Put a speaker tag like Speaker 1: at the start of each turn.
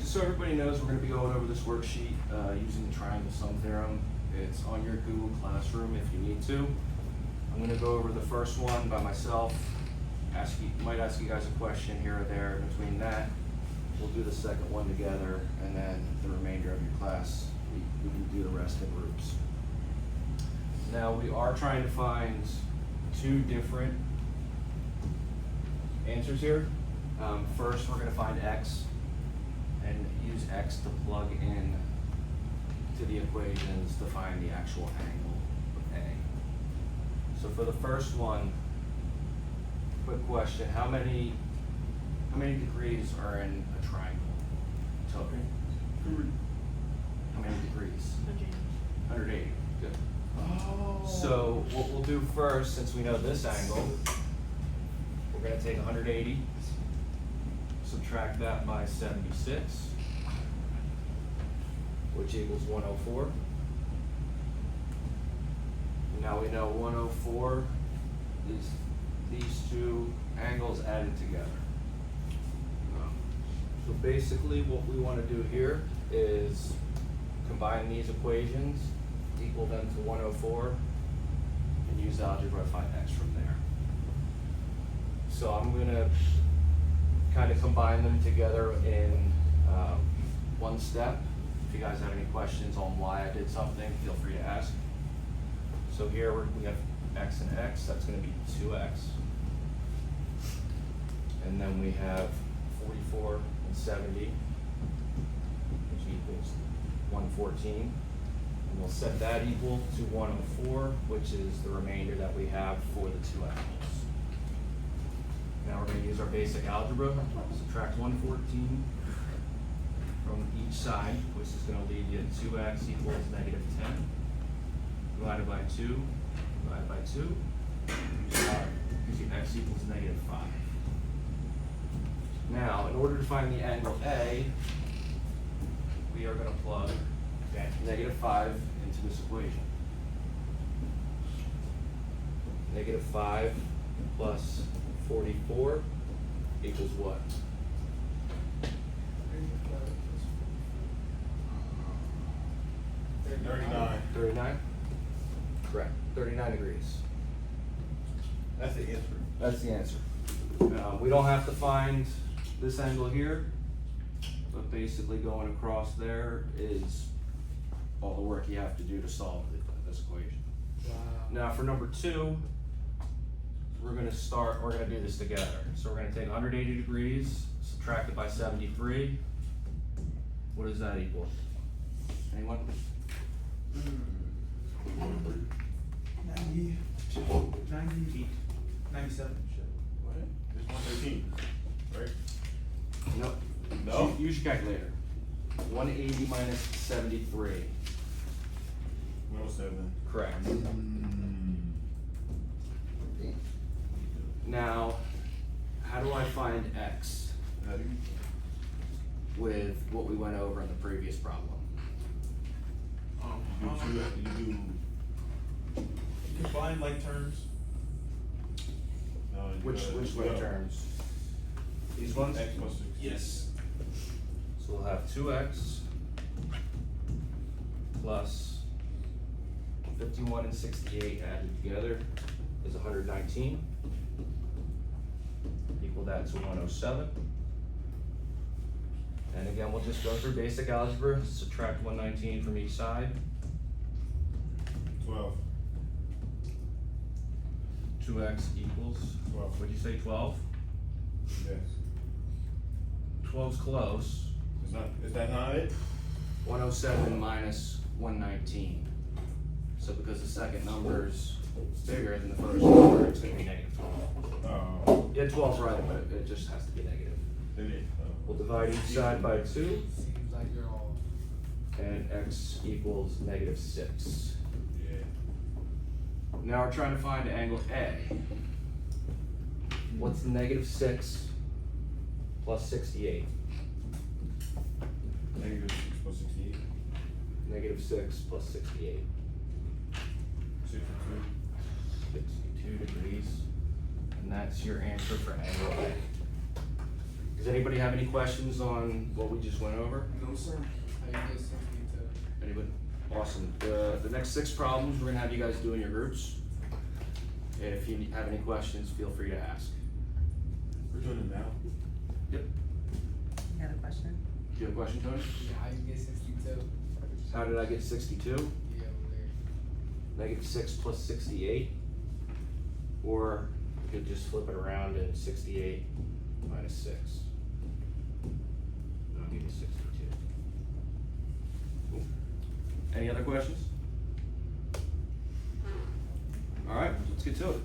Speaker 1: just so everybody knows, we're going to be going over this worksheet using the triangle sum theorem. It's on your Google Classroom if you need to. I'm going to go over the first one by myself. Might ask you guys a question here or there. In between that, we'll do the second one together, and then the remainder of your class, we can do the rest in groups. Now, we are trying to find two different answers here. First, we're going to find x and use x to plug in to the equations to find the actual angle of A. So for the first one, quick question, how many degrees are in a triangle total? How many degrees? 180. Good.
Speaker 2: Oh.
Speaker 1: So what we'll do first, since we know this angle, we're going to take 180, subtract that by 76, which equals 104. Now we know 104 is these two angles added together. So basically what we want to do here is combine these equations, equal them to 104, and use algebra to find x from there. So I'm going to kind of combine them together in one step. If you guys have any questions on why I did something, feel free to ask. So here we have x and x, that's going to be 2x. And then we have 44 and 70, which equals 114. And we'll set that equal to 104, which is the remainder that we have for the two angles. Now we're going to use our basic algebra. Subtract 114 from each side, which is going to leave you 2x equals negative 10. Divided by 2, divided by 2, gives you x equals negative 5. Now, in order to find the angle A, we are going to plug negative 5 into this equation. Negative 5 plus 44 equals what?
Speaker 2: 39.
Speaker 1: 39? Correct. 39 degrees.
Speaker 2: That's the answer.
Speaker 1: That's the answer. We don't have to find this angle here, but basically going across there is all the work you have to do to solve this equation.
Speaker 2: Wow.
Speaker 1: Now for number 2, we're going to do this together. So we're going to take 180 degrees, subtract it by 73. What does that equal? Anyone?
Speaker 2: 90, 97.
Speaker 3: What? It's 113, right?
Speaker 1: Nope.
Speaker 3: No?
Speaker 1: Use your calculator. 180 minus 73.
Speaker 3: 107.
Speaker 1: Correct. Now, how do I find x
Speaker 3: How do you?
Speaker 1: with what we went over in the previous problem?
Speaker 3: You
Speaker 2: Combine like terms.
Speaker 3: No, you
Speaker 1: Which
Speaker 3: gotta-
Speaker 1: like terms? These ones?
Speaker 3: X plus 6.
Speaker 2: Yes.
Speaker 1: So we'll have 2x plus 51 and 68 added together is 119. Equal that to 107. And again, we'll just go through basic algebra, subtract 119 from each side.
Speaker 3: 12.
Speaker 1: 2x equals,
Speaker 3: 12.
Speaker 1: what'd you say, 12?
Speaker 3: Yes.
Speaker 1: 12's close.
Speaker 3: Is that not it?
Speaker 1: 107 minus 119. So because the second number's bigger than the first number, it's going to be negative 12.
Speaker 3: Oh.
Speaker 1: Yeah, 12's right, but it just has to be negative.
Speaker 3: It is.
Speaker 1: We'll divide each side by 2,
Speaker 2: Seems like you're all.
Speaker 1: and x equals negative 6.
Speaker 3: Yeah.
Speaker 1: Now we're trying to find angle A. What's negative 6 plus 68?
Speaker 3: Negative 6 plus 68.
Speaker 1: Negative 6 plus 68.
Speaker 3: 62.
Speaker 1: 62 degrees. And that's your answer for angle A. Does anybody have any questions on what we just went over?
Speaker 2: No, sir. How you get 62?
Speaker 1: Anybody? Awesome. The next 6 problems, we're gonna have you guys do in your groups. And if you have any questions, feel free to ask.
Speaker 3: We're doing it now.
Speaker 1: Yep.
Speaker 4: You have a question?
Speaker 1: Do you have a question, Tony?
Speaker 2: Yeah, how you get 62?
Speaker 1: How did I get 62?
Speaker 2: Yeah, over there.
Speaker 1: Negative 6 plus 68. Or you could just flip it around and 68 minus 6. That'll give you 62. Cool. Any other questions? Alright, let's get to it.